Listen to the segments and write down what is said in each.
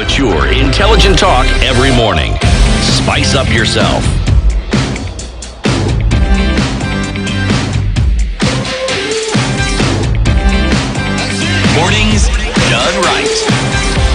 mature, intelligent talk every morning. Spice up yourself. Mornings done right.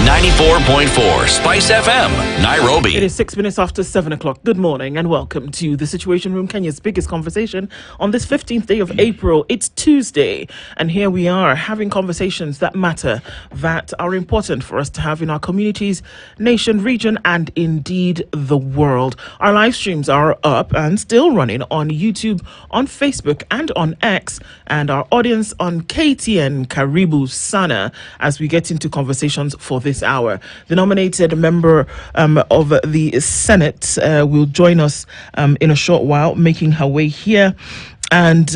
94.4 Spice FM, Nairobi. It is 6 minutes after 7 o'clock. Good morning and welcome to The Situation Room, Kenya's biggest conversation on this 15th day of April. It's Tuesday, and here we are having conversations that matter, that are important for us to have in our communities, nation, region, and indeed the world. Our live streams are up and still running on YouTube, on Facebook, and on X, and our audience on KTN Karibu Sana as we get into conversations for this hour. The nominated member of the Senate will join us in a short while, making her way here. And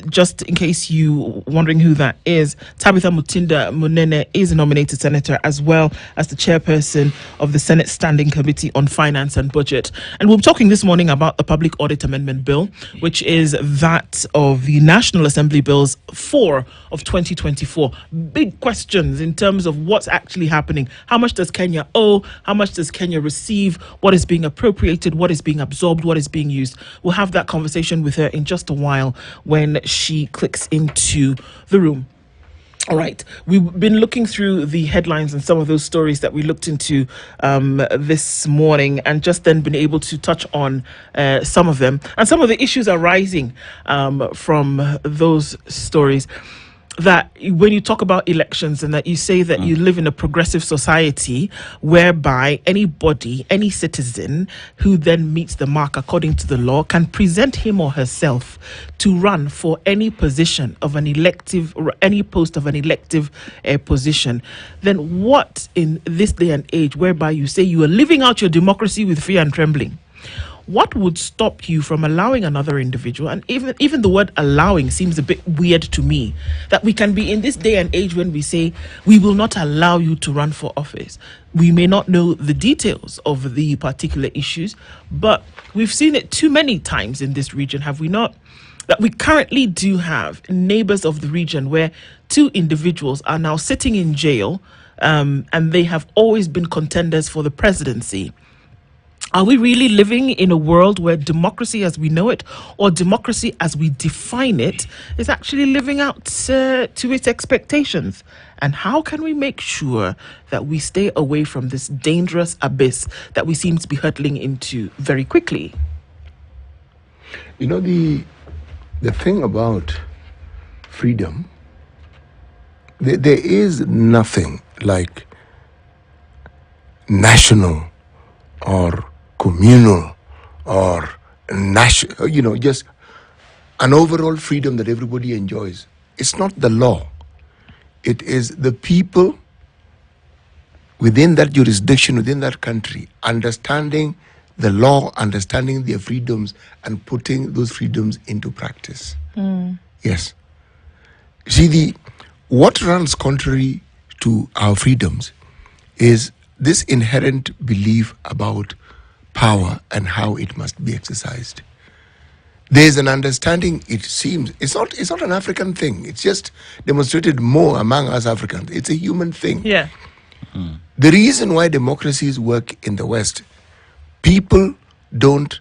just in case you wondering who that is, Tabitha Mutinda Munene is a nominated senator as well as the chairperson of the Senate Standing Committee on Finance and Budget. And we'll be talking this morning about the Public Audit Amendment Bill, which is that of the National Assembly Bills 4 of 2024. Big questions in terms of what's actually happening. How much does Kenya owe? How much does Kenya receive? What is being appropriated? What is being absorbed? What is being used? We'll have that conversation with her in just a while when she clicks into the room. All right, we've been looking through the headlines and some of those stories that we looked into this morning, and just then been able to touch on some of them and some of the issues arising from those stories. That when you talk about elections and that you say that you live in a progressive society whereby anybody, any citizen who then meets the mark according to the law can present him or herself to run for any position of an elective or any post of an elective position, then what in this day and age whereby you say you are living out your democracy with fear and trembling? What would stop you from allowing another individual? And even the word allowing seems a bit weird to me, that we can be in this day and age when we say we will not allow you to run for office. We may not know the details of the particular issues, but we've seen it too many times in this region, have we not? That we currently do have neighbors of the region where two individuals are now sitting in jail and they have always been contenders for the presidency. Are we really living in a world where democracy as we know it, or democracy as we define it, is actually living out to its expectations? And how can we make sure that we stay away from this dangerous abyss that we seem to be hurtling into very quickly? You know, the thing about freedom, there is nothing like national or communal or national, just an overall freedom that everybody enjoys. It's not the law. It is the people within that jurisdiction, within that country, understanding the law, understanding their freedoms, and putting those freedoms into practice. Yes. See, what runs contrary to our freedoms is this inherent belief about power and how it must be exercised. There's an understanding, it seems, it's not an African thing. It's just demonstrated more among us Africans. It's a human thing. Yeah. The reason why democracies work in the West, people don't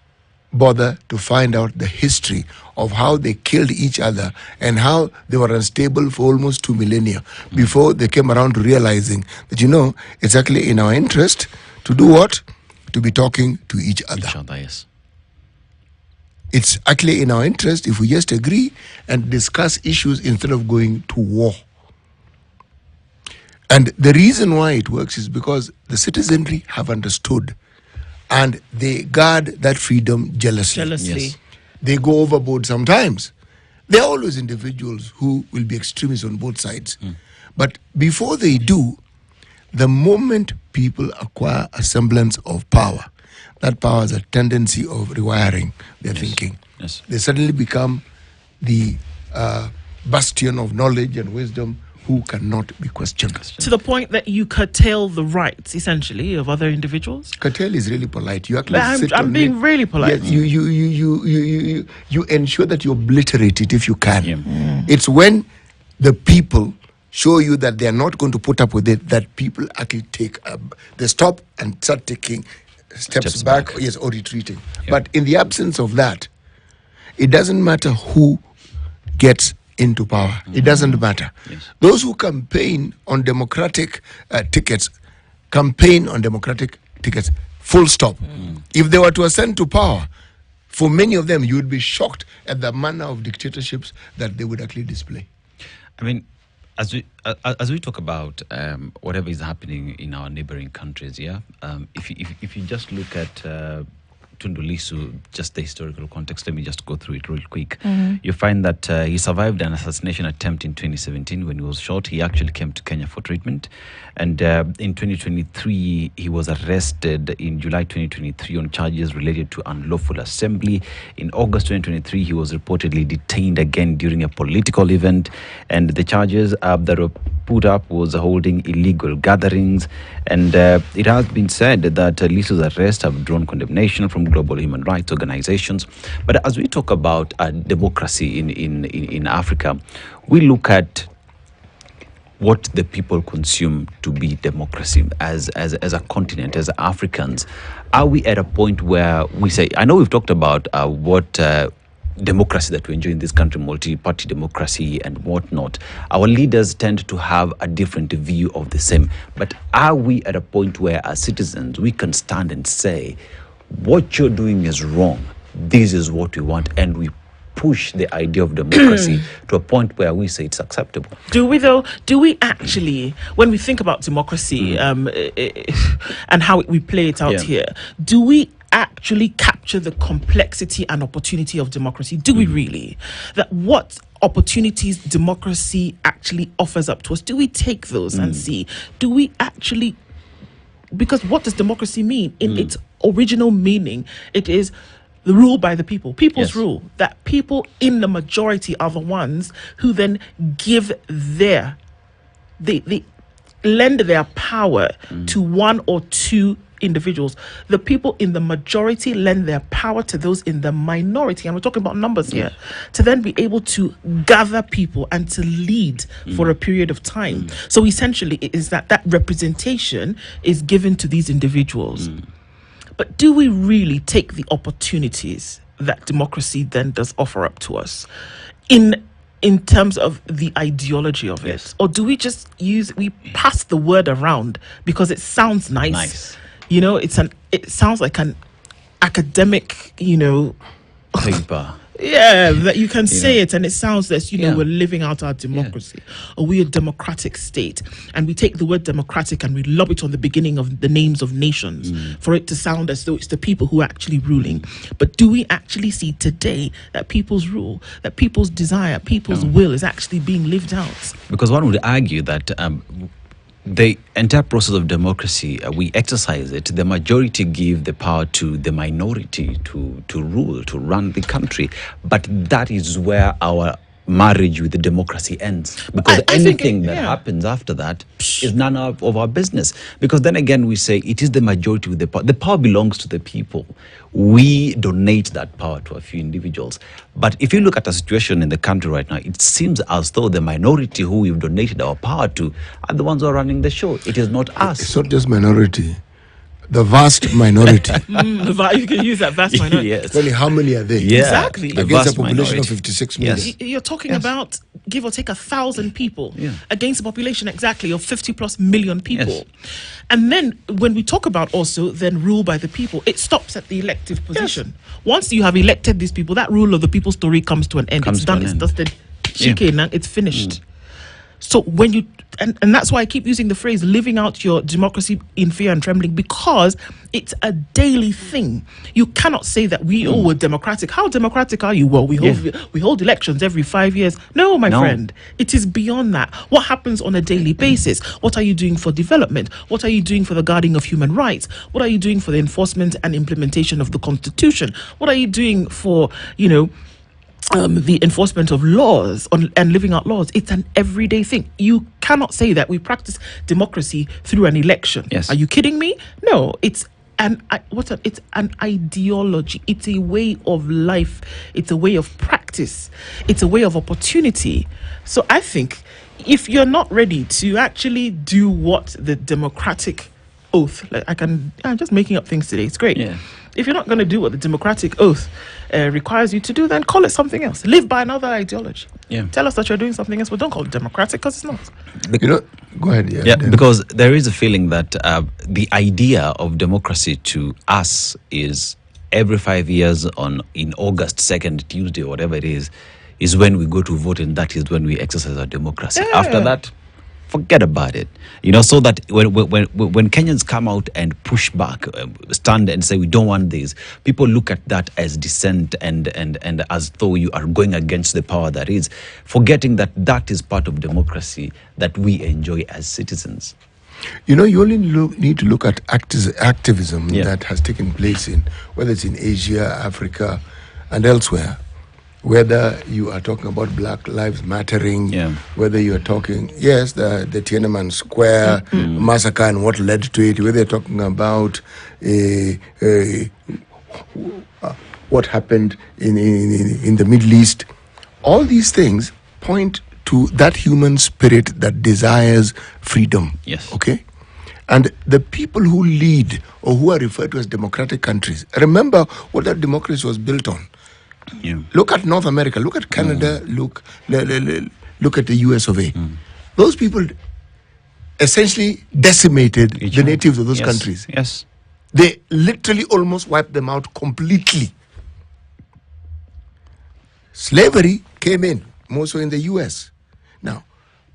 bother to find out the history of how they killed each other and how they were unstable for almost 2 millennia before they came around to realizing that, it's actually in our interest to do what? To be talking to each other. Yes. It's actually in our interest if we just agree and discuss issues instead of going to war. And the reason why it works is because the citizenry have understood and they guard that freedom jealously. Yes. They go overboard sometimes. There are always individuals who will be extremists on both sides. But before they do, the moment people acquire a semblance of power, that power has a tendency of rewiring their thinking. Yes. They suddenly become the bastion of knowledge and wisdom who cannot be questioned. To the point that you curtail the rights, essentially, of other individuals? Curtail is really polite. You actually I'm being really polite. Yes, you ensure that you obliterate it if you can. Yeah. It's when the people show you that they are not going to put up with it, that people actually they stop and start taking steps back, yes, or retreating. Yep. But in the absence of that, it doesn't matter who gets into power. It doesn't matter. Yes. Those who campaign on democratic tickets, campaign on democratic tickets, full stop. If they were to ascend to power, for many of them, you would be shocked at the manner of dictatorships that they would actually display. I mean, as we talk about whatever is happening in our neighboring countries, if you just look at Tundu Lissu, just the historical context, let me just go through it real quick. You find that he survived an assassination attempt in 2017 when he was shot. He actually came to Kenya for treatment. And in 2023, he was arrested in July 2023 on charges related to unlawful assembly. In August 2023, he was reportedly detained again during a political event. And the charges that were put up was holding illegal gatherings. And it has been said that Lissu's arrest have drawn condemnation from global human rights organizations. But as we talk about democracy in Africa, we look at what the people consume to be democracy as a continent, as Africans. Are we at a point where we say, I know we've talked about what democracy that we enjoy in this country, multi-party democracy and whatnot. Our leaders tend to have a different view of the same. But are we at a point where as citizens, we can stand and say, what you're doing is wrong, this is what we want, and we push the idea of democracy to a point where we say it's acceptable? Do we though? Do we actually, when we think about democracy and how we play it out here, do we actually capture the complexity and opportunity of democracy? Do we really? That what opportunities democracy actually offers up to us, do we take those and see? Do we actually, because what does democracy mean? In its original meaning, it is the rule by the people, people's rule, that people in the majority are the ones who then give they lend their power to one or two individuals. The people in the majority lend their power to those in the minority, and we're talking about numbers here, to then be able to gather people and to lead for a period of time. So essentially it is that representation is given to these individuals. But do we really take the opportunities that democracy then does offer up to us in terms of the ideology of it? Or do we just we pass the word around because it sounds nice. You know, it sounds like an academic, Paper. that you can say it and it sounds that we're living out our democracy, or we're a democratic state, and we take the word democratic and we lob it on the beginning of the names of nations for it to sound as though it's the people who are actually ruling. But do we actually see today that people's rule, that people's desire, people's will is actually being lived out? Because one would argue that the entire process of democracy, we exercise it. The majority give the power to the minority to rule, to run the country. But that is where our marriage with the democracy ends. Because anything that happens after that is none of our business. Because then again, we say it is the majority with the power. The power belongs to the people. We donate that power to a few individuals. But if you look at the situation in the country right now, it seems as though the minority who we've donated our power to are the ones who are running the show. It is not us. It's not just minority. The vast minority. You can use that vast minority. Yes. Well, how many are they? Exactly. Against a population of 56 million. Yes. You're talking about, give or take, 1,000 people against a population exactly of 50 plus million people. Yes. And then when we talk about also then rule by the people, it stops at the elective position. Once you have elected these people, that rule of the people story comes to an end. It's done, it's dusted. It's finished. So when you, and that's why I keep using the phrase living out your democracy in fear and trembling, because it's a daily thing. You cannot say that we all were democratic. How democratic are you? Well, we hold elections every 5 years. No, my friend, it is beyond that. What happens on a daily basis? What are you doing for development? What are you doing for the guarding of human rights? What are you doing for the enforcement and implementation of the Constitution? What are you doing for, the enforcement of laws and living out laws? It's an everyday thing. You cannot say that we practice democracy through an election. Yes. Are you kidding me? No, it's an ideology. It's a way of life. It's a way of practice. It's a way of opportunity. So I think if you're not ready to actually do what the democratic oath, like I'm just making up things today, it's great. Yeah. If you're not going to do what the democratic oath requires you to do, then call it something else. Live by another ideology. Yeah. Tell us that you're doing something else, but don't call it democratic, because it's not. You know, go ahead. Yeah, because there is a feeling that the idea of democracy to us is every 5 years in August, second Tuesday, or whatever it is when we go to vote, and that is when we exercise our democracy. Yeah. After that, forget about it. So that when Kenyans come out and push back, stand and say we don't want this, people look at that as dissent and as though you are going against the power that is, forgetting that that is part of democracy that we enjoy as citizens. You only need to look at activism that has taken place whether it's in Asia, Africa, and elsewhere. Whether you are talking about Black Lives Mattering, whether you are talking, the Tiananmen Square massacre and what led to it, whether you're talking about what happened in the Middle East, all these things point to that human spirit that desires freedom. Yes. Okay? And the people who lead or who are referred to as democratic countries, remember what that democracy was built on. Yeah. Look at North America, look at Canada, look at the US of A. Those people essentially decimated the natives of those countries. Yes. They literally almost wiped them out completely. Slavery came in, more so in the US. Now,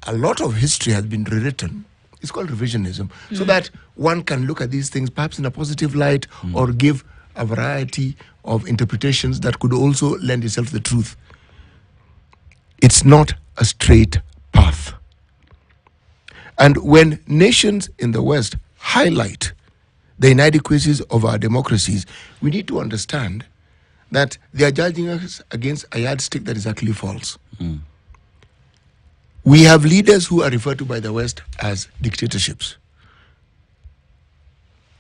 a lot of history has been rewritten. It's called revisionism, so that one can look at these things perhaps in a positive light or give a variety of interpretations that could also lend itself to the truth. It's not a straight path. And when nations in the West highlight the inadequacies of our democracies, we need to understand that they are judging us against a yardstick that is actually false. We have leaders who are referred to by the West as dictatorships.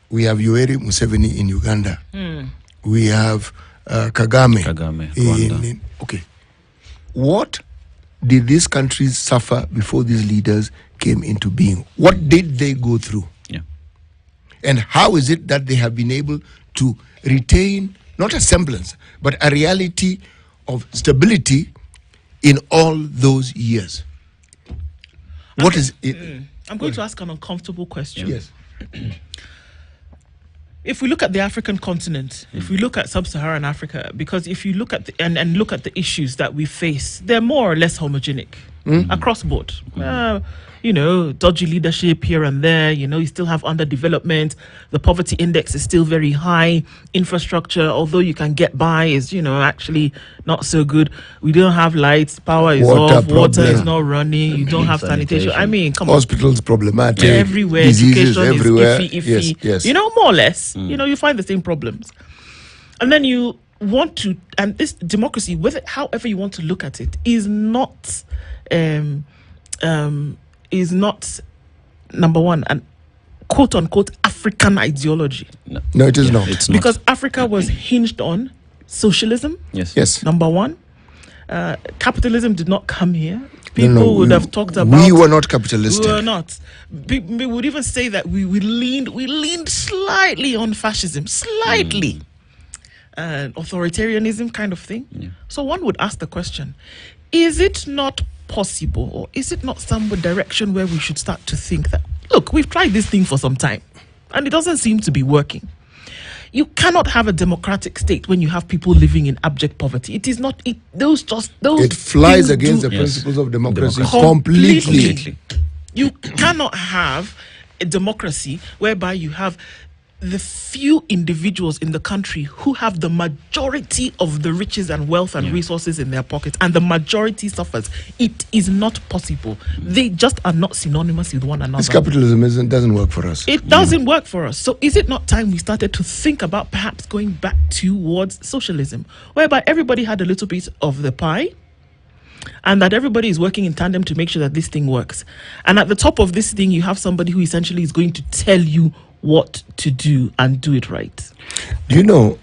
We have Yoweri Museveni in Uganda. We have Kagame. Rwanda. Okay. What did these countries suffer before these leaders came into being? What did they go through? Yeah. And how is it that they have been able to retain not a semblance, but a reality of stability in all those years? What is it? I'm going to ask an uncomfortable question. Yes. If we look at the African continent, if we look at sub-Saharan Africa, because if you look at and look at the issues that we face, they're more or less homogenic across board. Dodgy leadership here and there. You still have underdevelopment. The poverty index is still very high. Infrastructure, although you can get by, is actually not so good. We don't have lights. Power is off. Water is not running. You don't have sanitation. I mean, come on. Hospitals problematic. Everywhere. Diseases Education everywhere. is iffy. Yes. More or less. You find the same problems. And then you want to, and this democracy, however you want to look at it, is not number one an quote unquote African ideology. No, it is not. It's not. Because Africa was hinged on socialism. Yes. Number one. Capitalism did not come here. People would have talked about. We were not capitalistic. We were not. We would even say that we leaned slightly on fascism, slightly. Authoritarianism kind of thing. Yeah. So one would ask the question, is it not possible, or is it not some direction where we should start to think that, look, we've tried this thing for some time and it doesn't seem to be working. You cannot have a democratic state when you have people living in abject poverty. It is not, those it flies things against the principles of democracy completely. You cannot have a democracy whereby you have the few individuals in the country who have the majority of the riches and wealth and resources in their pockets, and the majority suffers. It is not possible. They just are not synonymous with one another. This capitalism doesn't work for us. It doesn't work for us. So is it not time we started to think about perhaps going back towards socialism, whereby everybody had a little bit of the pie, and that everybody is working in tandem to make sure that this thing works. And at the top of this thing, you have somebody who essentially is going to tell you what to do and do it right. Do you know,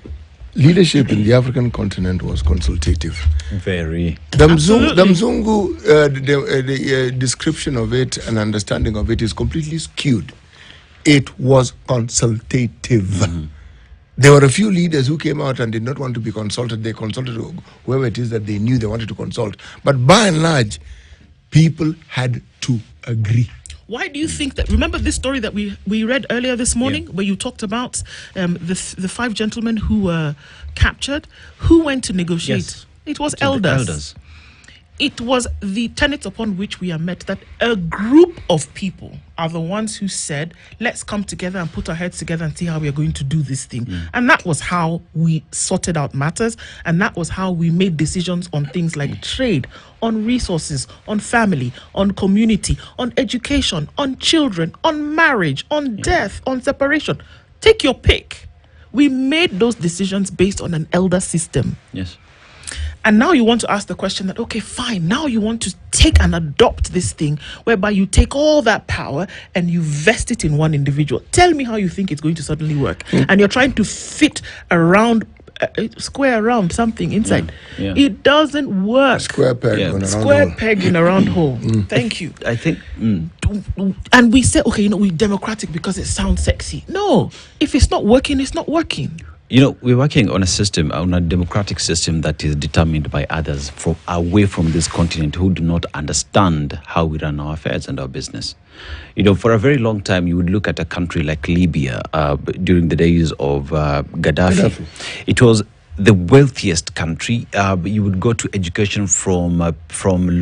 leadership in the African continent was consultative. Very. The Mzungu description of it and understanding of it is completely skewed. It was consultative. There were a few leaders who came out and did not want to be consulted. They consulted whoever it is that they knew they wanted to consult. But by and large, people had to agree. Why do you think that? Remember this story that we read earlier this morning, where you talked about the 5 gentlemen who were captured? Who went to negotiate? Yes. It was The elders. It was the tenets upon which we are met, that a group of people are the ones who said, let's come together and put our heads together and see how we are going to do this thing. And that was how we sorted out matters. And that was how we made decisions on things like trade, on resources, on family, on community, on education, on children, on marriage, on death, on separation. Take your pick. We made those decisions based on an elder system. Yes. And now you want to ask the question that, okay, fine, now you want to take and adopt this thing whereby you take all that power and you vest it in one individual. Tell me how you think it's going to suddenly work. And you're trying to fit around, square around something inside. Yeah. It doesn't work. Square peg Yeah. on a round Square hole. peg in a round hole. Thank you. I think. And we say, okay, we're democratic because it sounds sexy. No, if it's not working, it's not working. We're working on a system, on a democratic system that is determined by others from away from this continent who do not understand how we run our affairs and our business. For a very long time, you would look at a country like Libya during the days of Gaddafi. It was the wealthiest country. You would go to education from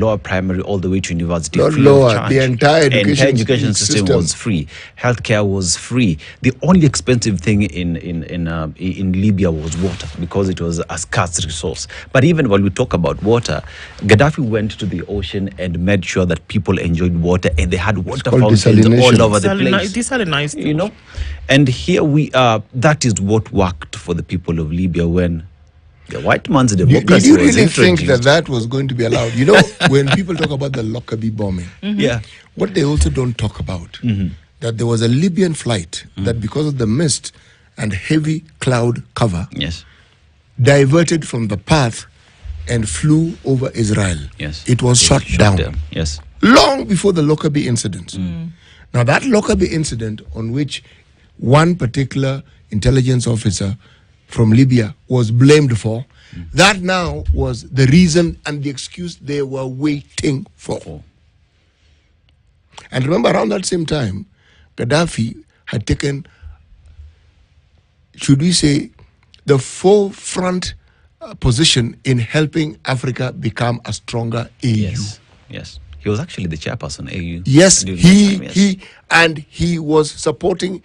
lower primary all the way to university. Not free of lower, charge. the entire education system system was free. Healthcare was free. The only expensive thing in Libya was water, because it was a scarce resource. But even while we talk about water, Gaddafi went to the ocean and made sure that people enjoyed water, and they had water fountains desalination. all over the place. Desalinized. And here we are. That is what worked for the people of Libya when the white man's democracy Did you was really think introduced. that was going to be allowed? When people talk about the Lockerbie bombing, Yeah. what they also don't talk about, that there was a Libyan flight that, because of the mist and heavy cloud cover, Yes. diverted from the path and flew over Israel. Yes. It was shot down. Yes. Long before the Lockerbie incident. Now, that Lockerbie incident, on which one particular intelligence officer from Libya was blamed for, that now was the reason and the excuse they were waiting for. And remember, around that same time, Gaddafi had taken, should we say, the forefront position in helping Africa become a stronger AU. Yes. He was actually the chairperson AU. Yes, during that time, he was supporting,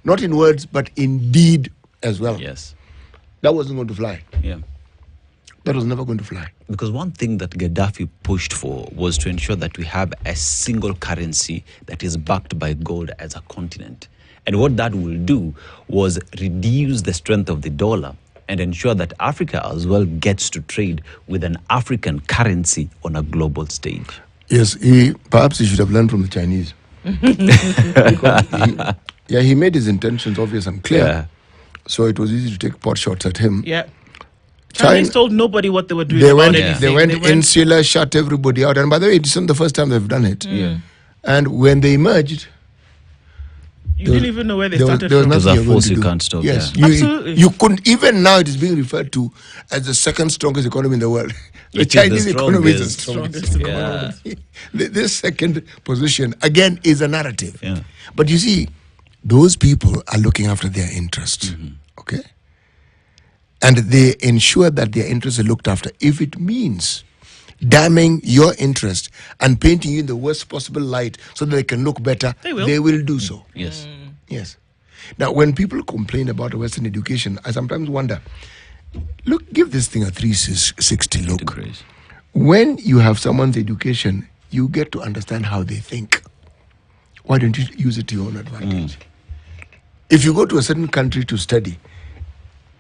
not in words, but in deed as well. Yes. That wasn't going to fly. Yeah. That was never going to fly. Because one thing that Gaddafi pushed for was to ensure that we have a single currency that is backed by gold as a continent. And what that will do was reduce the strength of the dollar and ensure that Africa as well gets to trade with an African currency on a global stage. Yes, perhaps he should have learned from the Chinese. Because he made his intentions obvious and clear. Yeah. So it was easy to take pot shots at him. Yeah. Chinese told nobody what they were doing. They went anything. insular, shut everybody out. And by the way, it's not the first time they've done it. Yeah. And when they emerged, You didn't even know where they there was started nothing from. There's a you're going force to you do. can't stop, Yes, yeah. Absolutely. You couldn't. Even now, it is being referred to as the second strongest economy in the world. The It is Chinese the economy is the strongest. strongest. Yeah. This second position again is a narrative. Yeah. But you see, those people are looking after their interests. Okay, and they ensure that their interests are looked after. If it means damning your interest and painting you in the worst possible light so that they can look better, They will. do so. Yes. Yes. Now, when people complain about Western education, I sometimes wonder, look, give this thing a 360 look. Degrees. When you have someone's education, you get to understand how they think. Why don't you use it to your own advantage? If you go to a certain country to study,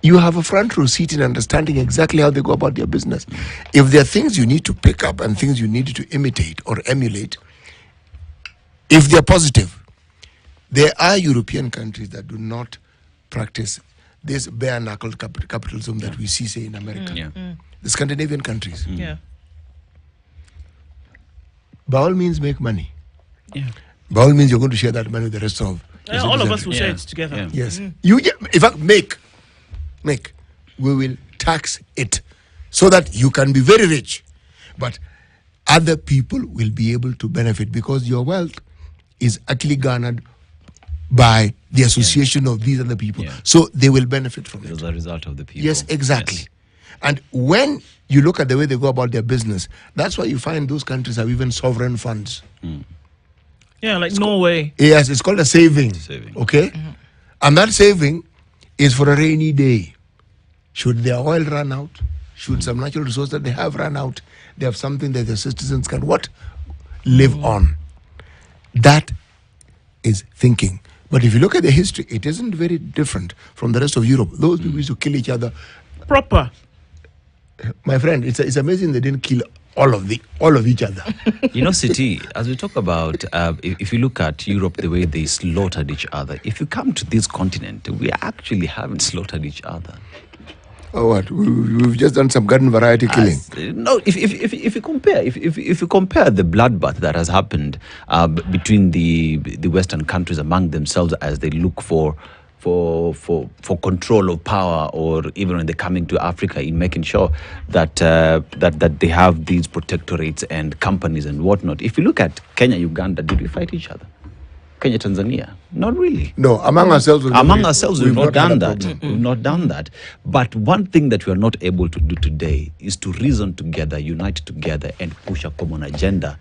you have a front row seat in understanding exactly how they go about their business. If there are things you need to pick up and things you need to imitate or emulate, if they're positive, there are European countries that do not practice this bare knuckle capitalism that we see, say, in America, Yeah. the Scandinavian countries. Yeah. By all means, make money. Yeah. By all means, you're going to share that money with the rest of the All of citizenry. us will share Yeah. it together. Yeah. Yes. In fact, make. We will tax it so that you can be very rich, but other people will be able to benefit because your wealth is actually garnered by the association of these other people. Yeah. So they will benefit from it. As a result of the people. Yes, exactly. Yes. And when you look at the way they go about their business, that's why you find those countries have even sovereign funds. Yeah, like Norway. Yes, it's called a saving. Saving. Okay? And that saving is for a rainy day. Should their oil run out, should some natural resource that they have run out, they have something that their citizens can what? Live on. That is thinking. But if you look at the history, it isn't very different from the rest of Europe. Those people used to kill each other. Proper. My friend, it's amazing they didn't kill all of each other. You know, City, as we talk about, if you look at Europe, the way they slaughtered each other, if you come to this continent, we actually haven't slaughtered each other. Oh, what? We've just done some garden variety killing. No, if you compare, if you compare the bloodbath that has happened between the Western countries among themselves as they look for control of power, or even when they're coming to Africa in making sure that that they have these protectorates and companies and whatnot. If you look at Kenya, Uganda, did we fight each other? Kenya, Tanzania, not really. No, among ourselves, We've not done that. We've not done that. But one thing that we are not able to do today is to reason together, unite together, and push a common agenda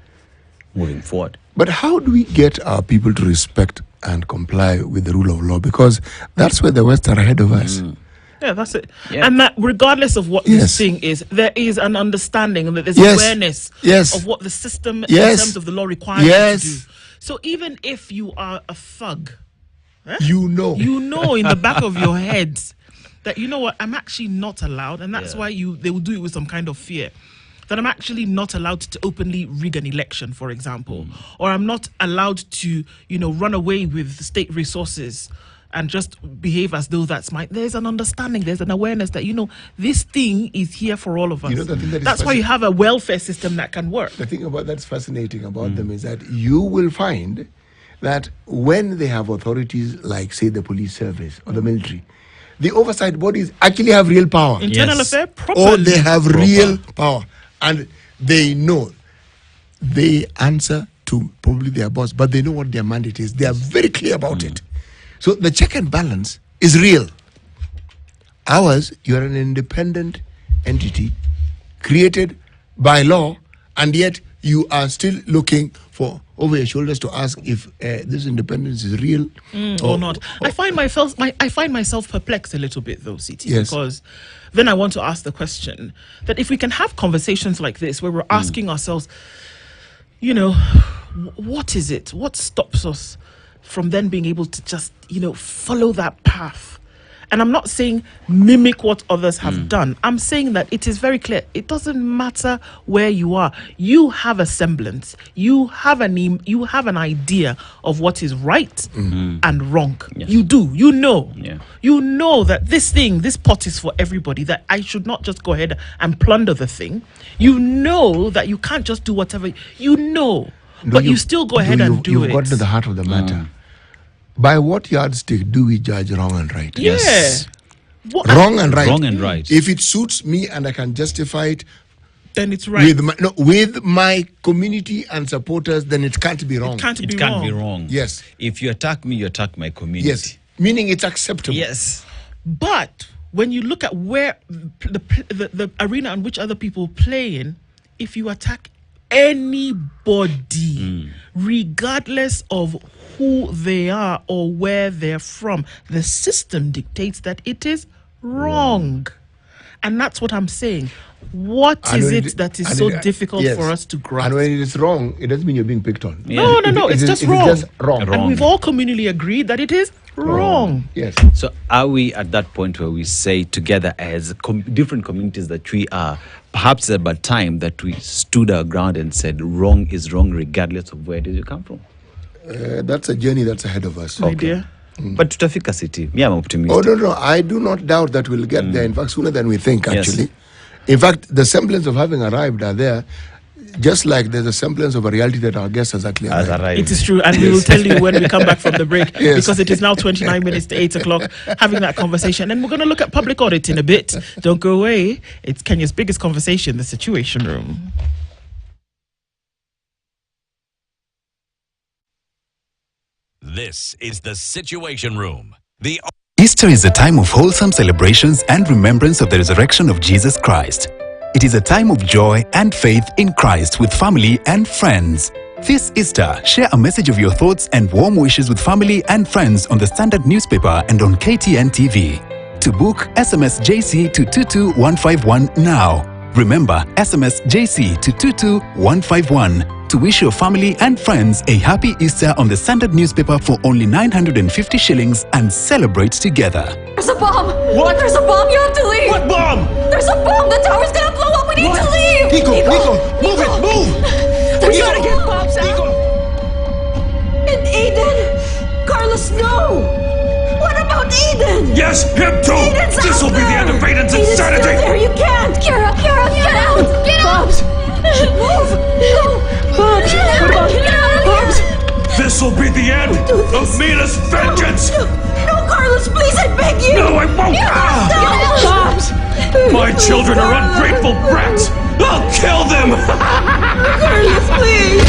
moving forward. But how do we get our people to respect and comply with the rule of law? Because that's where the West are ahead of us. Yeah, that's it. Yeah. And that regardless of what Yes. this thing is, there is an understanding and that there's Yes. awareness Yes. of what the system Yes. in terms of the law requires Yes. you to do. So even if you are a thug, You know. you know in the back of your head that, you know what, I'm actually not allowed, and that's Yeah. why they will do it with some kind of fear. That I'm actually not allowed to openly rig an election, for example, or I'm not allowed to, run away with state resources and just behave as though that's mine. There's an understanding, there's an awareness that, this thing is here for all of us. The thing that is That's why you have a welfare system that can work. The thing about that's fascinating about them is that you will find that when they have authorities like, say, the police service or the military, the oversight bodies actually have real power. Internal Yes. affair, Or properly. they have real power. And they know they answer to probably their boss, but they know what their mandate is. They are very clear about it. So the check and balance is real. Ours, you are an independent entity created by law, and yet you are still looking for over your shoulders to ask if this independence is real or not. I find myself perplexed a little bit though, CT, Yes. because then I want to ask the question that if we can have conversations like this where we're asking ourselves, what is it? What stops us from then being able to just, follow that path? And I'm not saying mimic what others have done. I'm saying that it is very clear. It doesn't matter where you are. You have a semblance. You have an idea of what is right and wrong. Yes. You do. You know. Yeah. You know that this pot is for everybody, that I should not just go ahead and plunder the thing. You know that you can't just do whatever. You know. But you still go ahead and do you've it. gotten to the heart of the matter. By what yardstick do we judge wrong and right? Yeah. Yes. What- Wrong and right. Wrong and right. If it suits me and I can justify it Then it's right. with my community and supporters, then it can't be wrong. It can't be wrong. Yes. If you attack me, you attack my community. Yes. Meaning it's acceptable. Yes. But when you look at where the arena in which other people play in, if you attack anybody, regardless of who they are or where they're from, the system dictates that it is wrong. And that's what I'm saying. What And is when it that is and so it- difficult yes. for us to grasp? And when it is wrong, it doesn't mean you're being picked on. Yeah. No, it's just wrong. It's just wrong. And we've all communally agreed that it is wrong. Yes. So are we at that point where we say together as different communities that we are, perhaps about time that we stood our ground and said wrong is wrong regardless of where it is you come from? That's a journey that's ahead of us. Idea. But tutafika city. Me, I'm optimistic. Oh, no. I do not doubt that we'll get there. In fact, sooner than we think, actually. Yes. In fact, the semblance of having arrived are there, just like there's a semblance of a reality that our guest has actually Has arrived. arrived. It is true, and we will tell you when we come back from the break, Yes. because it is now 29 minutes to 8 o'clock, having that conversation. And we're going to look at public audit in a bit. Don't go away. It's Kenya's biggest conversation, The Situation Room. This is The Situation Room. Easter is a time of wholesome celebrations and remembrance of the resurrection of Jesus Christ. It is a time of joy and faith in Christ with family and friends. This Easter, share a message of your thoughts and warm wishes with family and friends on the Standard newspaper and on KTN TV. To book, SMS JC to 22151 now. Remember, SMS JC to 22151 to wish your family and friends a happy Easter on the Standard newspaper for only 950 shillings and celebrate together. There's a bomb! What? There's a bomb! You have to leave! What bomb? There's a bomb! The tower's gonna blow up! We need to leave! Nico, move it, move! There's Nico, gotta get bombs out! Nico. And Aiden! Carlos, no! What about Aiden? Yes, him too! Aiden's This will out be the end of there. Aiden's Aiden's still insanity! there, you can't! Kira, get out! Get out! Move! No! Bobs! What about Bobs? This will be the end of Mina's vengeance! No, Carlos, please, I beg you! No, I won't! Bobs! My children are ungrateful brats! I'll kill them! Carlos, please!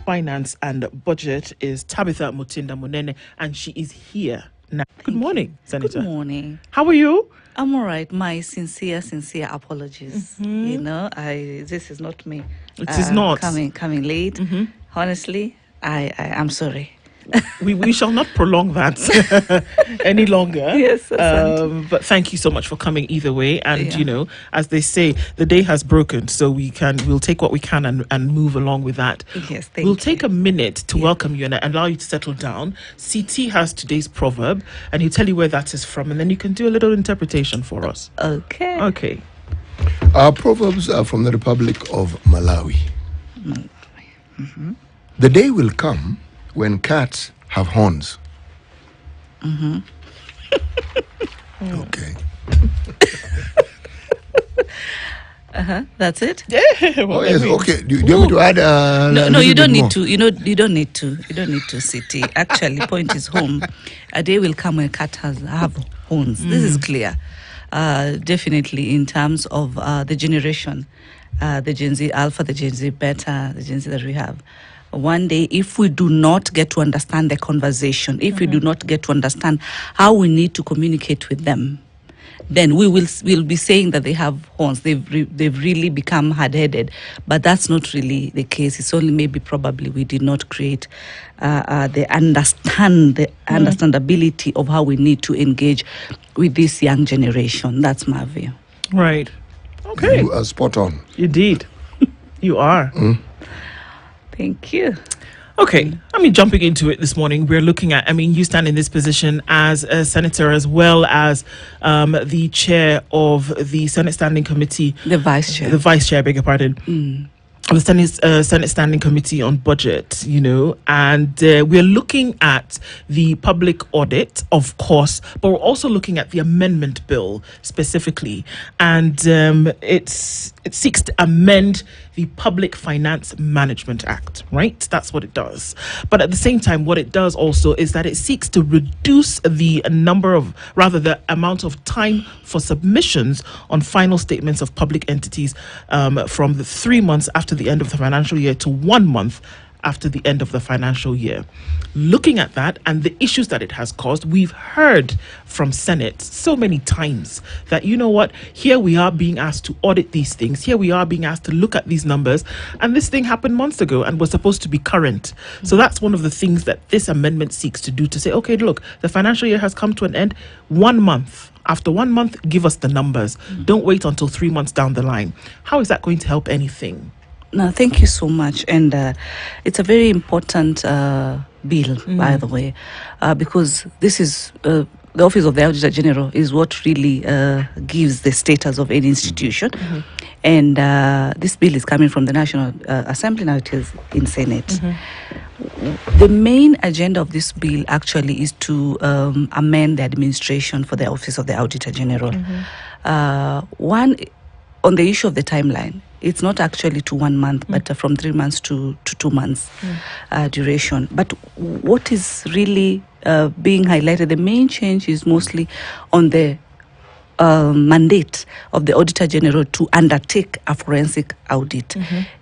Finance and Budget is Tabitha Mutinda Munene, and she is here now. Good morning, Senator. Good morning. How are you? I'm all right. My sincere apologies. You know, this is not me. It is not. Coming late. Honestly, I'm sorry. We shall not prolong that any longer. Yes, Asante. but thank you so much for coming either way. And Yeah. you know, as they say, the day has broken, so we'll take what we can and move along with that. Yes, thank We'll you. take a minute to welcome you and allow you to settle down. CT has today's proverb, and he'll tell you where that is from, and then you can do a little interpretation for us. Okay. Okay. Our proverbs are from the Republic of Malawi. The day will come when cats have horns. Okay. That's it. Oh, yes, okay. Do you want me to add a No, little you bit don't more? need to. You don't need to. You don't need to, City. Actually, point is home. A day will come when cat have horns. This is clear. Definitely in terms of the generation, the Gen Z Alpha, the Gen Z Beta, the Gen Z that we have. One day, if we do not get to understand the conversation, if we do not get to understand how we need to communicate with them, then we'll be saying that they have horns. They've really become hard-headed, but that's not really the case. It's only maybe probably we did not create the understandability of how we need to engage with this young generation. That's my view. Right. Okay. You are spot on. Indeed. You are. Thank you. Okay, jumping into it this morning, we're looking at, you stand in this position as a senator as well as the chair of the Senate Standing Committee. The vice chair. The vice chair, I beg your pardon. Of the Senate Standing Committee on Budget, and we're looking at the public audit, of course, but we're also looking at the amendment bill specifically. And it seeks to amend the Public Finance Management Act, right? That's what it does. But at the same time, what it does also is that it seeks to reduce the amount of time for submissions on final statements of public entities from the 3 months after the end of the financial year to 1 month after the end of the financial year. Looking at that and the issues that it has caused, we've heard from Senate so many times that, here we are being asked to audit these things. Here we are being asked to look at these numbers. And this thing happened months ago and was supposed to be current. So that's one of the things that this amendment seeks to do, to say, okay, look, the financial year has come to an end. 1 month. After 1 month, give us the numbers. Don't wait until 3 months down the line. How is that going to help anything? No, thank you so much. And it's a very important bill, by the way, because this is the Office of the Auditor General is what really gives the status of any institution. And this bill is coming from the National Assembly, now it is in Senate. The main agenda of this bill actually is to amend the administration for the Office of the Auditor General. One, on the issue of the timeline, it's not actually to 1 month, but from 3 months to 2 months duration. But what is really being highlighted, the main change is mostly on the mandate of the Auditor General to undertake a forensic audit.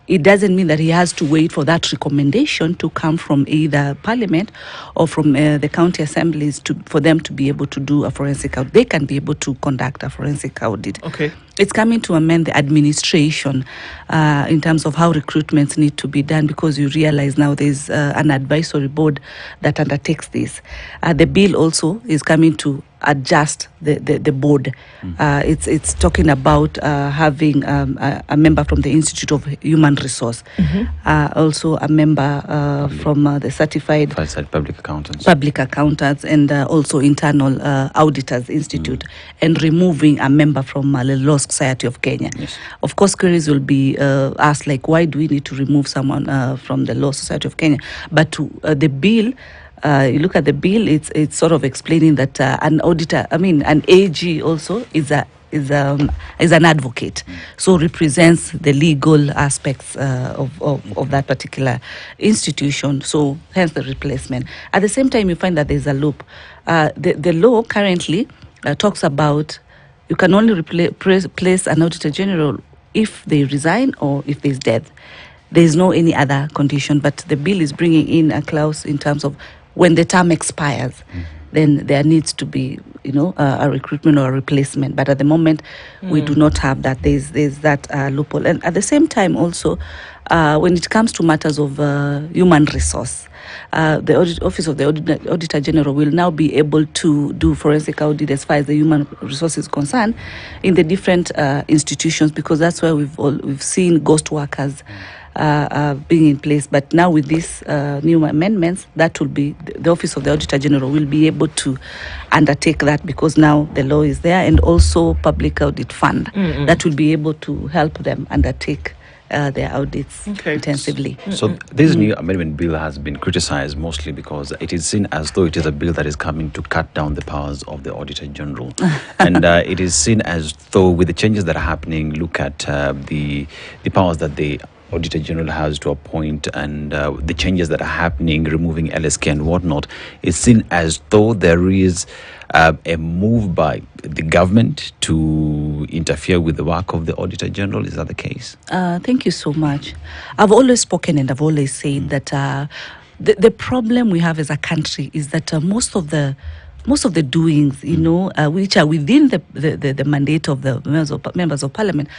It doesn't mean that he has to wait for that recommendation to come from either Parliament or from the county assemblies for them to be able to do a forensic audit. They can be able to conduct a forensic audit. Okay. It's coming to amend the administration in terms of how recruitments need to be done, because you realize now there's an advisory board that undertakes this. The bill also is coming to adjust the board. It's talking about having a member from the Institute of Human Resource, also a member from the certified public accountants, and also internal auditors institute, and removing a member from the Law Society of Kenya. Yes. Of course, queries will be asked like, why do we need to remove someone from the Law Society of Kenya? But to the bill, you look at the bill, it's sort of explaining that an auditor, an AG also is an advocate, so represents the legal aspects of that particular institution. So hence the replacement. At the same time, you find that there's a loop. The law currently talks about you can only replace an Auditor General if they resign or if there's death. There is no any other condition, but the bill is bringing in a clause in terms of when the term expires, then there needs to be, a recruitment or a replacement. But at the moment, we do not have that. There's that loophole. And at the same time also, when it comes to matters of human resource, the Office of the Auditor General will now be able to do forensic audit as far as the human resource is concerned in the different institutions, because that's where we've seen ghost workers being in place. But now with these new amendments, that will be the Office of the Auditor General will be able to undertake that, because now the law is there, and also Public Audit Fund that will be able to help them undertake their audits intensively. So this new amendment bill has been criticized mostly because it is seen as though it is a bill that is coming to cut down the powers of the Auditor General. And it is seen as though with the changes that are happening, look at the powers that the Auditor General has to appoint, and the changes that are happening, removing LSK and whatnot, it's seen as though there is a move by the government to interfere with the work of the Auditor General. Is that the case? Thank you so much. I've always spoken and I've always said that the problem we have as a country is that most of the doings, which are within the mandate of the members of Parliament,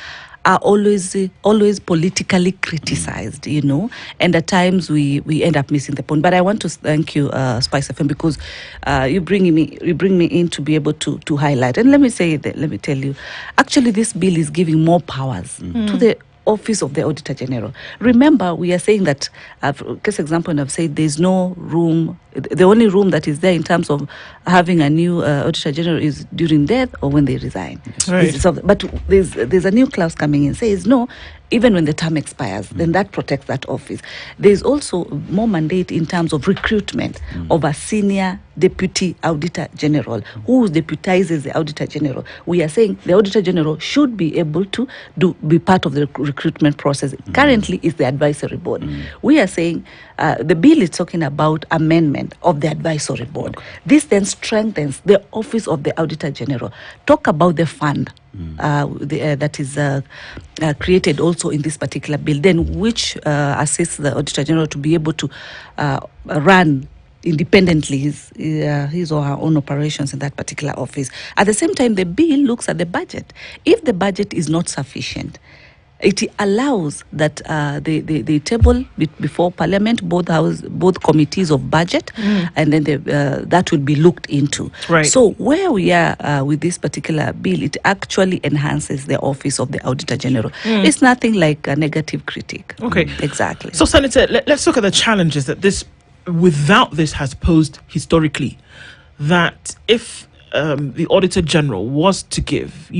are always politically criticized, and at times we end up missing the point. But I want to thank you, Spice FM, because you bring me in to be able to highlight. And let me tell you, actually this bill is giving more powers to the Office of the Auditor General. Remember, we are saying that, case example, and I've said there's no room. The only room that is there in terms of having a new Auditor General is during death or when they resign. Right. But there's a new clause coming in, says no, even when the term expires, then that protects that office. There's also more mandate in terms of recruitment of a senior deputy auditor general who deputizes the auditor general. We are saying the auditor general should be able to be part of the recruitment process. Currently, it's the advisory board. We are saying the bill is talking about amendment of the advisory board. This then strengthens the office of the auditor general. Talk about the fund that is created also in this particular bill, then which assists the auditor general to be able to run independently his or her own operations in that particular office. At the same time, the bill looks at the budget. If the budget is not sufficient, it allows that they table before Parliament, both committees of budget, and then that will be looked into. Right. So where we are with this particular bill, it actually enhances the office of the Auditor General. It's nothing like a negative critique. Okay. Exactly. So, Senator, let's look at the challenges that this, without this, has posed historically. That if the Auditor General was to give,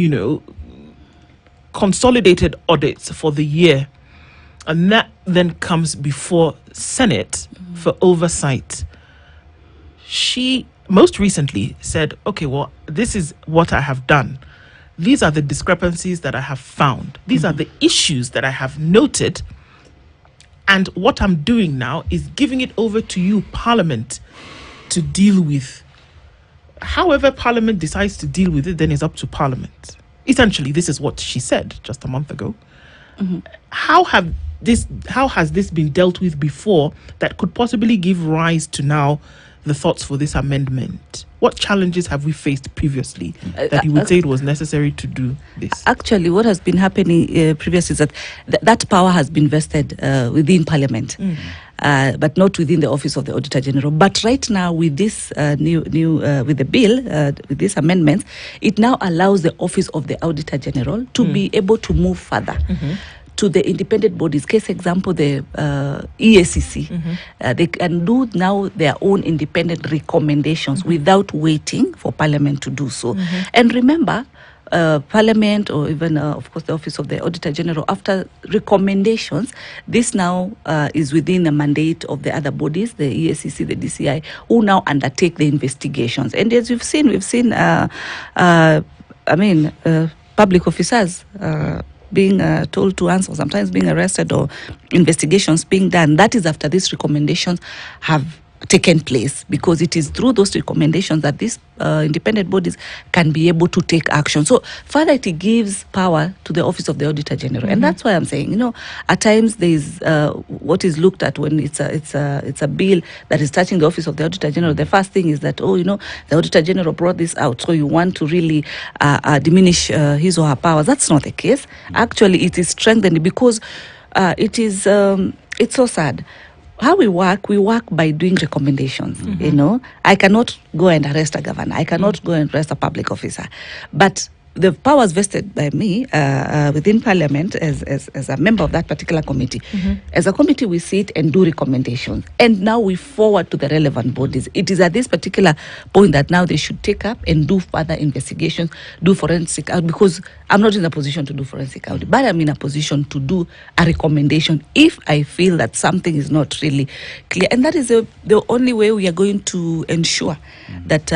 consolidated audits for the year, and that then comes before Senate for oversight, she most recently said, okay, well, this is what I have done. These are the discrepancies that I have found. These are the issues that I have noted. And what I'm doing now is giving it over to you, Parliament, to deal with. However Parliament decides to deal with it, then it's up to Parliament. Essentially, this is what she said just a month ago. How has this been dealt with before that could possibly give rise to now the thoughts for this amendment? What challenges have we faced previously that you would say it was necessary to do this? Actually, what has been happening previously is that that power has been vested within Parliament, but not within the Office of the Auditor General. But right now, with this with the bill, with these amendments, it now allows the Office of the Auditor General to be able to move further. To the independent bodies. Case example, the EACC. They can do now their own independent recommendations without waiting for Parliament to do so. And remember, Parliament, or even, of course, the Office of the Auditor General, after recommendations, this now is within the mandate of the other bodies, the EACC, the DCI, who now undertake the investigations. And as we've seen, public officers being told to answer, sometimes being arrested, or investigations being done. That is after these recommendations have taken place, because it is through those recommendations that these independent bodies can be able to take action. So further, it gives power to the Office of the Auditor General, and that's why I'm saying, at times there is what is looked at when it's a bill that is touching the Office of the Auditor General. The first thing is that the Auditor General brought this out, so you want to really diminish his or her powers. That's not the case. Actually, it is strengthened because it's so sad. How we work by doing recommendations. I cannot go and arrest a governor. I cannot go and arrest a public officer. But the powers vested by me within Parliament as a member of that particular committee. As a committee, we sit and do recommendations. And now we forward to the relevant bodies. It is at this particular point that now they should take up and do further investigations, do forensic audit, because I'm not in a position to do forensic audit, but I'm in a position to do a recommendation if I feel that something is not really clear. And that is the only way we are going to ensure that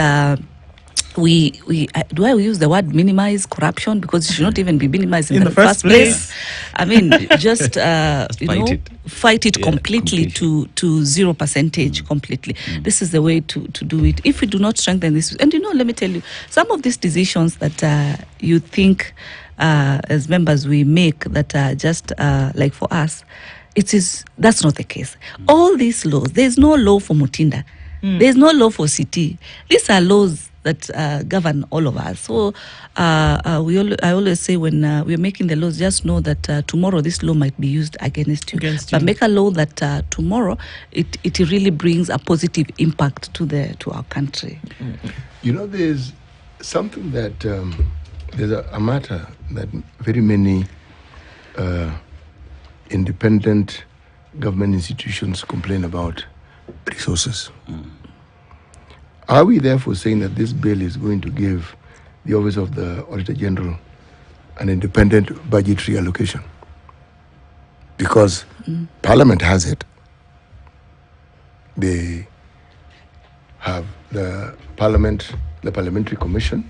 do I use the word minimize corruption, because it should not even be minimized in the first place. I mean, just fight it completely to 0% completely. This is the way to do it. If we do not strengthen this, and let me tell you, some of these decisions that you think as members we make that are just like for us, that's not the case. All these laws, there's no law for Mutinda. There's no law for CT. These are laws that govern all of us. So I always say, when we're making the laws, just know that tomorrow this law might be used against you. But make a law that tomorrow it really brings a positive impact to our country. There's something that there's a matter that very many independent government institutions complain about: resources. Are we therefore saying that this bill is going to give the Office of the Auditor General an independent budgetary allocation? Because Parliament has it. They have the Parliamentary Commission.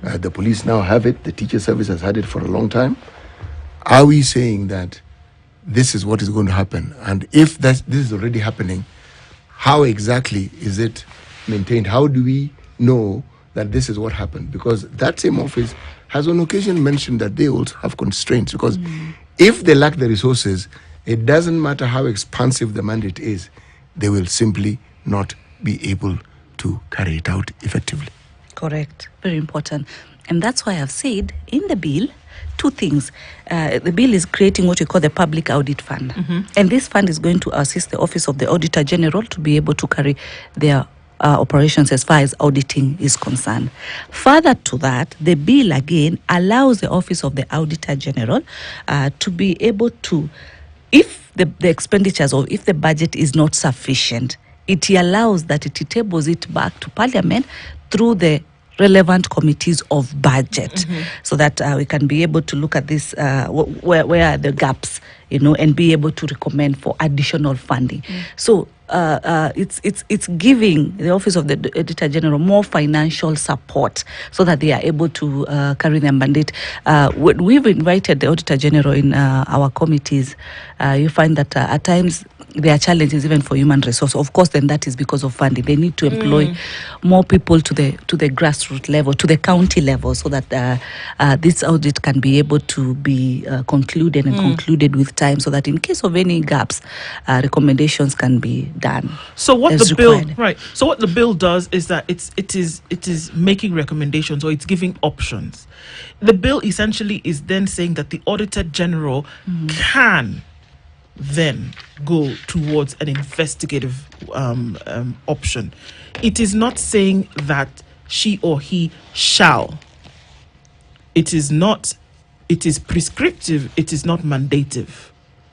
The police now have it. The teacher service has had it for a long time. Are we saying that this is what is going to happen? And if this is already happening, how exactly is it maintained? How do we know that this is what happened? Because that same office has on occasion mentioned that they also have constraints, because if they lack the resources, it doesn't matter how expansive the mandate is, they will simply not be able to carry it out effectively. Correct. Very important. And that's why I've said in the bill, two things. The bill is creating what we call the Public Audit Fund. And this fund is going to assist the Office of the Auditor General to be able to carry their operations as far as auditing is concerned. Further to that, the bill again allows the Office of the Auditor General to be able to, if the expenditures or if the budget is not sufficient, it allows that it tables it back to Parliament through the relevant committees of budget, so that we can be able to look at this, where are the gaps, and be able to recommend for additional funding. So it's giving the Office of the Auditor General more financial support so that they are able to carry their mandate. We've invited the Auditor General in our committees. You find that at times there are challenges even for human resource. Of course, then that is because of funding. They need to employ more people to the grassroots level, to the county level, so that this audit can be able to be concluded and concluded with time, so that in case of any gaps, recommendations can be done. So what as the bill required. right? So what the bill does is that it is making recommendations, or it's giving options. The bill essentially is then saying that the Auditor General can then go towards an investigative option. It is not saying that she or he shall. It is not. It is prescriptive. It is not mandative.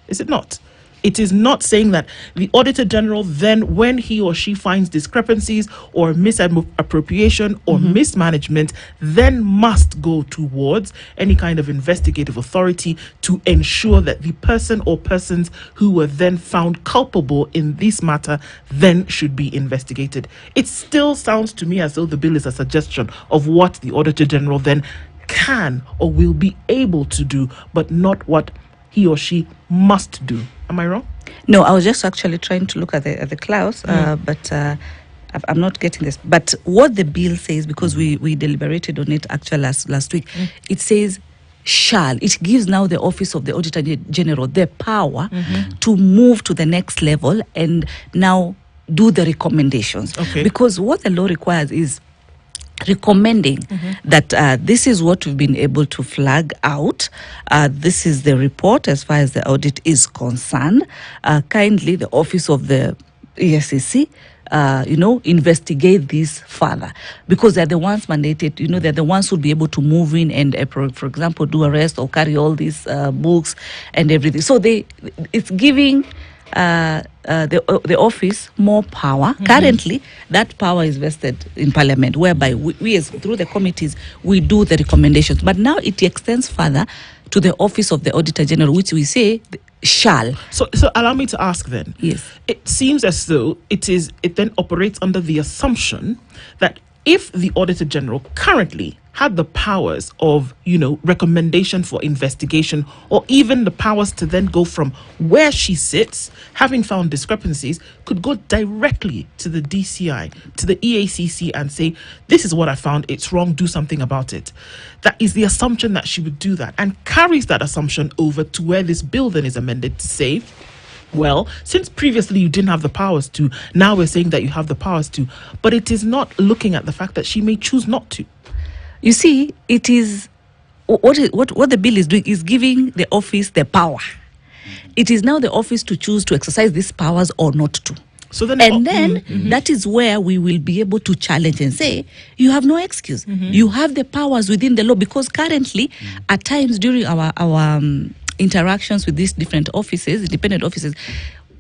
Is it not? It is not saying that the Auditor General then, when he or she finds discrepancies or misappropriation or mismanagement, then must go towards any kind of investigative authority to ensure that the person or persons who were then found culpable in this matter then should be investigated. It still sounds to me as though the bill is a suggestion of what the Auditor General then can or will be able to do, but not what he or she must do. Am I wrong? No, I was just actually trying to look at the clause, but I'm not getting this. But what the bill says, because we deliberated on it actually last week, it says shall. It gives now the Office of the Auditor General the power to move to the next level and now do the recommendations. Okay. Because what the law requires is recommending that this is what we've been able to flag out. This is the report as far as the audit is concerned. Kindly, the Office of the ESCC, investigate this further, because they're the ones mandated. They're the ones who'll be able to move in and, for example, do arrest or carry all these books and everything. So it's giving the office more power. Currently, that power is vested in Parliament, whereby we as through the committees, we do the recommendations. But now it extends further to the Office of the Auditor General, which we say shall. So allow me to ask then. Yes. It seems as though it then operates under the assumption that if the Auditor General currently had the powers of, recommendation for investigation, or even the powers to then go from where she sits, having found discrepancies, could go directly to the DCI, to the EACC and say, this is what I found, it's wrong, do something about it. That is the assumption that she would do that, and carries that assumption over to where this bill then is amended to say, well, since previously you didn't have the powers to, now we're saying that you have the powers to, but it is not looking at the fact that she may choose not to. You see, it is what the bill is doing is giving the office the power. It is now the office to choose to exercise these powers or not to. So then, that is where we will be able to challenge and say, you have no excuse. You have the powers within the law, because currently, at times during our interactions with these different offices, independent offices,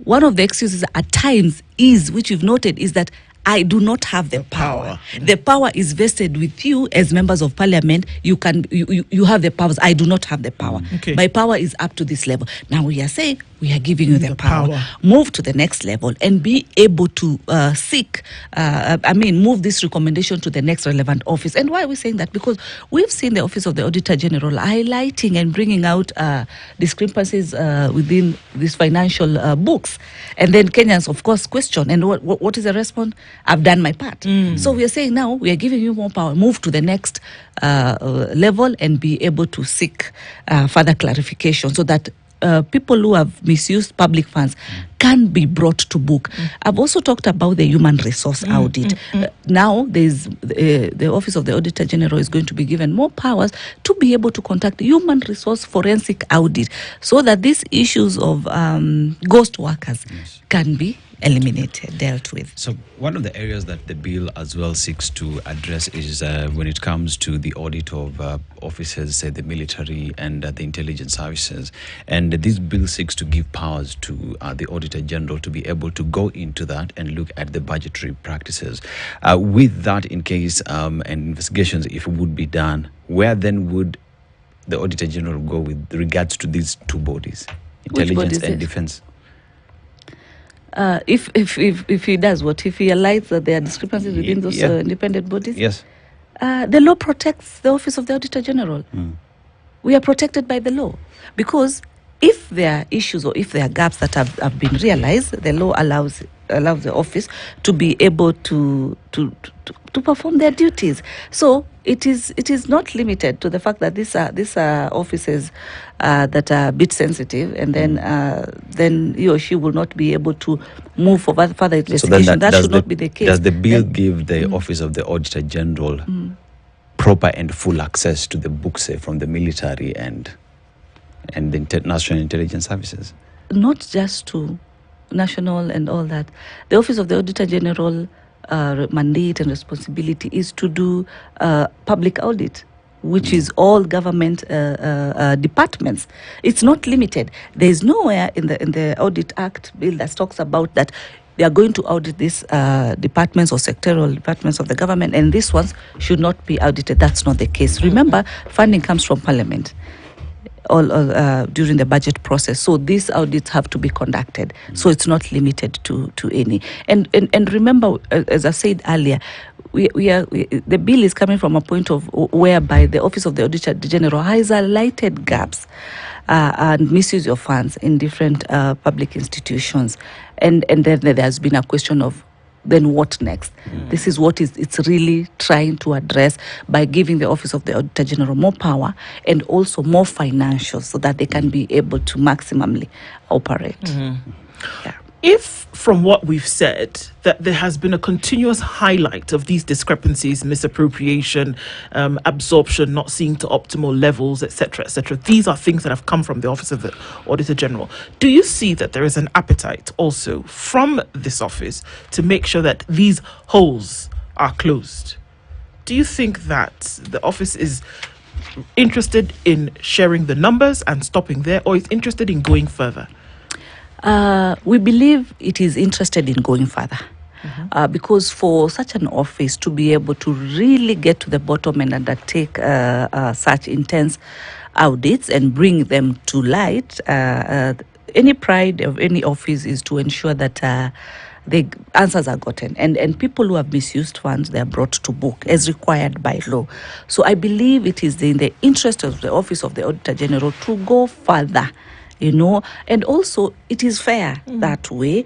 one of the excuses at times is, which you've noted, is that I do not have the power. The power is vested with you as members of Parliament. You have the powers. I do not have the power. Okay. My power is up to this level. Now we are saying we are giving you the power. Move to the next level and be able to move this recommendation to the next relevant office. And why are we saying that? Because we've seen the Office of the Auditor General highlighting and bringing out discrepancies within these financial books. And then Kenyans, of course, question. And what is the response? I've done my part. So we are saying now we are giving you more power. Move to the next level and be able to seek further clarification, so that people who have misused public funds can be brought to book. I've also talked about the human resource audit. Now there's the Office of the Auditor General is going to be given more powers to be able to conduct human resource forensic audit, so that these issues of ghost workers can be eliminated, dealt with. So one of the areas that the bill as well seeks to address is when it comes to the audit of officers, say the military and the intelligence services. And this bill seeks to give powers to the Auditor General to be able to go into that and look at the budgetary practices. With that, in case and investigations, if it would be done, where then would the Auditor General go with regards to these two bodies, intelligence and defense? If he does what? If he highlights that there are discrepancies within those independent bodies? Yes. The law protects the Office of the Auditor General. We are protected by the law because if there are issues or if there are gaps that have been realized, the law allows the office to be able to perform their duties. So it is not limited to the fact that these are offices that are a bit sensitive, and then he or she will not be able to move for further investigation. So that should not be the case. Does the bill give the Office of the Auditor General proper and full access to the books, say, from the military and the national intelligence services? Not just to national and all that. The Office of the Auditor General mandate and responsibility is to do public audit, which is all government departments. It's not limited. There is nowhere in the Audit Act bill that talks about that they are going to audit these departments or sectoral departments of the government, and these ones should not be audited. That's not the case. Remember, funding comes from Parliament during the budget process. So these audits have to be conducted. So it's not limited to any. And remember, as I said earlier, the bill is coming from a point of whereby the Office of the Auditor General has highlighted gaps and misuse of funds in different public institutions. And then there has been a question of then what next? This is what it's really trying to address by giving the Office of the Auditor General more power and also more financials so that they can be able to maximally operate. Yeah. If, from what we've said, that there has been a continuous highlight of these discrepancies, misappropriation, absorption, not seeing to optimal levels, etc., these are things that have come from the Office of the Auditor General. Do you see that there is an appetite also from this office to make sure that these holes are closed? Do you think that the office is interested in sharing the numbers and stopping there, or is interested in going further? We believe it is interested in going further. Because for such an office to be able to really get to the bottom and undertake such intense audits and bring them to light, any pride of any office is to ensure that the answers are gotten. And people who have misused funds, they are brought to book as required by law. So I believe it is in the interest of the Office of the Auditor General to go further. And also it is fair that way,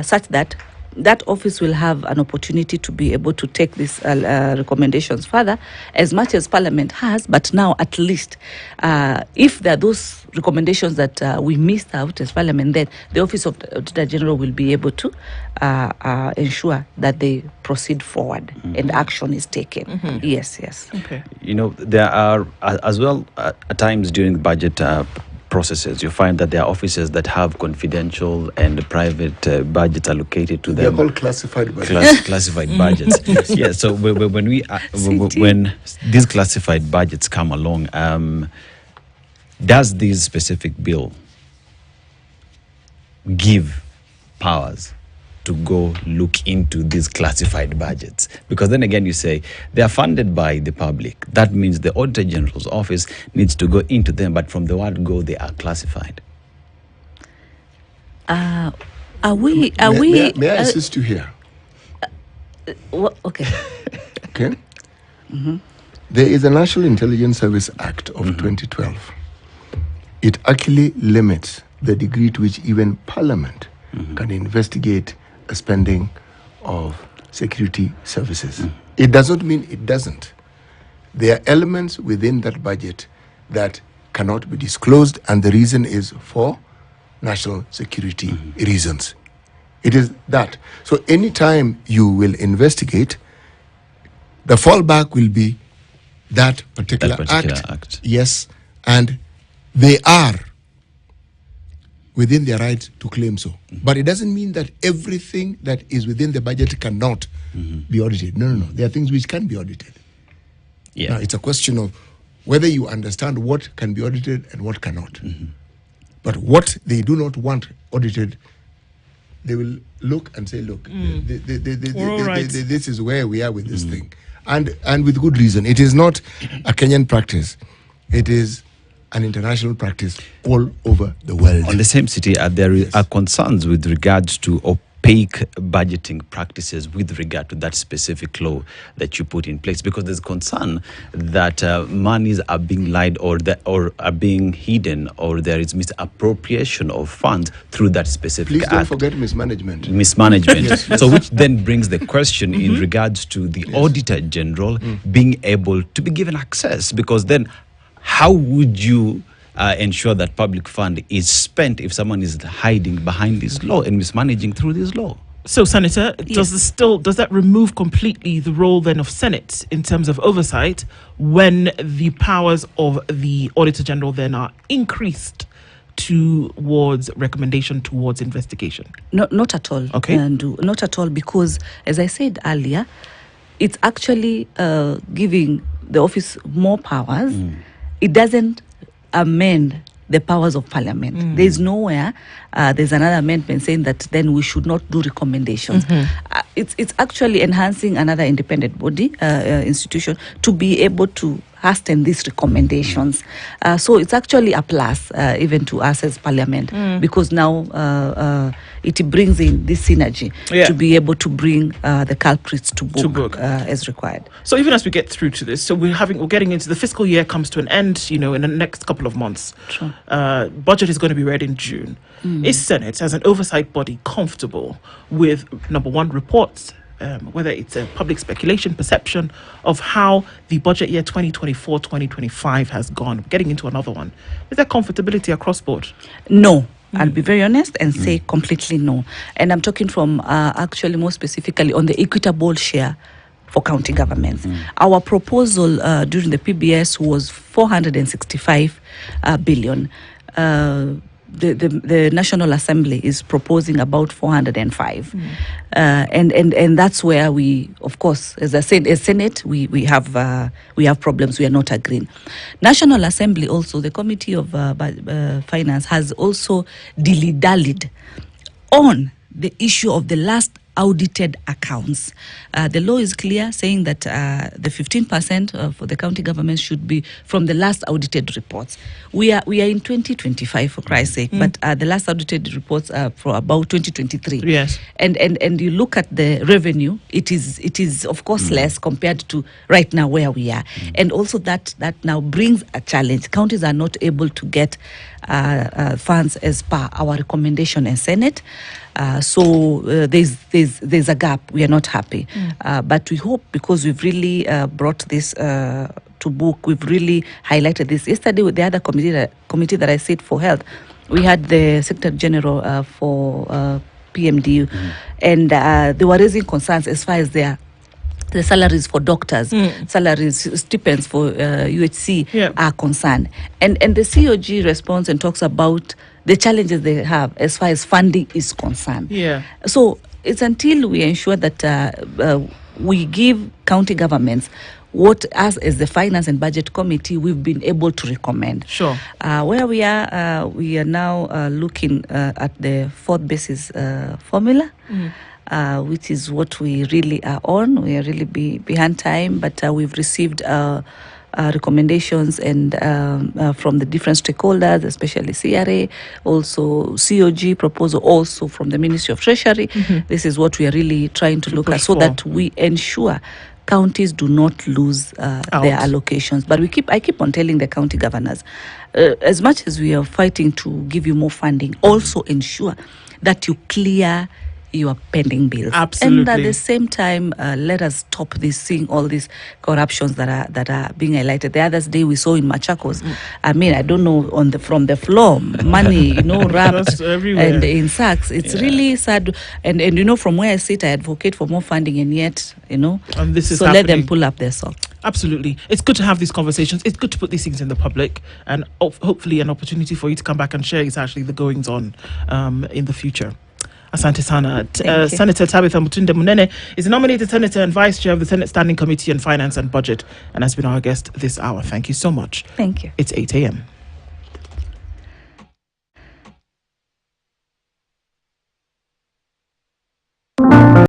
such that office will have an opportunity to be able to take these recommendations further, as much as Parliament has. But now, at least, if there are those recommendations that we missed out as Parliament, then the Office of the Auditor General will be able to ensure that they proceed forward and action is taken. Yes. Okay. There are, as well, at times during the budget processes, you find that there are offices that have confidential and private budgets allocated to them. They're called classified budgets. Classified budgets. Yeah. So when these classified budgets come along, does this specific bill give powers to go look into these classified budgets? Because then again, you say they are funded by the public. That means the Auditor General's office needs to go into them, but from the word go, they are classified. May I assist you here? Okay. Okay. There is a National Intelligence Service Act of 2012. It actually limits the degree to which even Parliament can investigate a spending of security services. It does not mean it doesn't. There are elements within that budget that cannot be disclosed, and the reason is for national security reasons. It is that. So anytime you will investigate, the fallback will be that particular act. act. Yes, and they are within their right to claim so. But it doesn't mean that everything that is within the budget cannot be audited. No. There are things which can be audited. Yeah. Now, it's a question of whether you understand what can be audited and what cannot. But what they do not want audited, they will look and say, look, this is where we are with this thing. And with good reason. It is not a Kenyan practice. It is an international practice all over the world. On the same city, there are concerns with regards to opaque budgeting practices with regard to that specific law that you put in place, because there's concern that monies are being lied or are being hidden, or there is misappropriation of funds through that specific Please act. don't forget mismanagement. Yes. So which then brings the question in regards to the Auditor General being able to be given access, because then how would you ensure that public fund is spent if someone is hiding behind this law and mismanaging through this law? So, Senator, does that remove completely the role then of Senate in terms of oversight when the powers of the Auditor General then are increased towards recommendation, towards investigation? Not at all. Okay. Not at all, because as I said earlier, it's actually giving the office more powers. It doesn't amend the powers of parliament. There's nowhere there's another amendment saying that then we should not do recommendations. It's actually enhancing another independent body, institution, to be able to hasten these recommendations. So it's actually a plus even to us as parliament, because now it brings in this synergy to be able to bring the culprits to book, as required. So even as we get through to this, so we're getting into the fiscal year comes to an end, in the next couple of months. Sure. Budget is going to be read in June. Is Senate, as an oversight body, comfortable with, number one, reports, whether it's a public speculation, perception of how the budget year 2024-2025 has gone, getting into another one? Is there comfortability across board? No. I'll be very honest and say completely no. And I'm talking from actually more specifically on the equitable share for county governments. Our proposal during the PBS was 465 billion. The National Assembly is proposing about 405, and that's where we, of course, as I said, as Senate, we have problems. We are not agreeing. National Assembly also, the Committee of Finance has also dilly-dallied on the issue of the last audited accounts. The law is clear, saying that the 15% for the county government should be from the last audited reports. We are in 2025, for Christ's sake, but the last audited reports are for about 2023. Yes. And you look at the revenue, it is of course less compared to right now where we are. And also that now brings a challenge. Counties are not able to get funds as per our recommendation in Senate. So there's a gap. We are not happy. But we hope, because we've really brought this to book, we've really highlighted this. Yesterday with the other committee that I sit for health, we had the Secretary General for PMDU, and they were raising concerns as far as the salaries for doctors, salaries, stipends for UHC are concerned. And the COG responds and talks about the challenges they have as far as funding is concerned. So it's until we ensure that we give county governments what us as the Finance and Budget Committee we've been able to recommend. Sure. Where we are now looking at the fourth basis formula, which is what we really are on. We are really behind time, but we've received recommendations and from the different stakeholders, especially CRA, also COG proposal, also from the Ministry of Treasury. This is what we are really trying to look at, so that we ensure counties do not lose their allocations. But I keep on telling the county governors, as much as we are fighting to give you more funding, also ensure that you clear your pending bills. Absolutely. And at the same time, let us stop seeing all these corruptions that are being highlighted. The other day we saw in Machakos, I mean, I don't know, from the floor, money, wrapped and in sacks. It's really sad. And from where I sit, I advocate for more funding, and yet, and this is so happening. Let them pull up their socks. Absolutely. It's good to have these conversations. It's good to put these things in the public, and hopefully an opportunity for you to come back and share exactly the goings on in the future. Asante Sana. Senator Tabitha Mutinda Munene is a nominated senator and vice chair of the Senate Standing Committee on Finance and Budget, and has been our guest this hour. Thank you so much. Thank you. It's 8 a.m.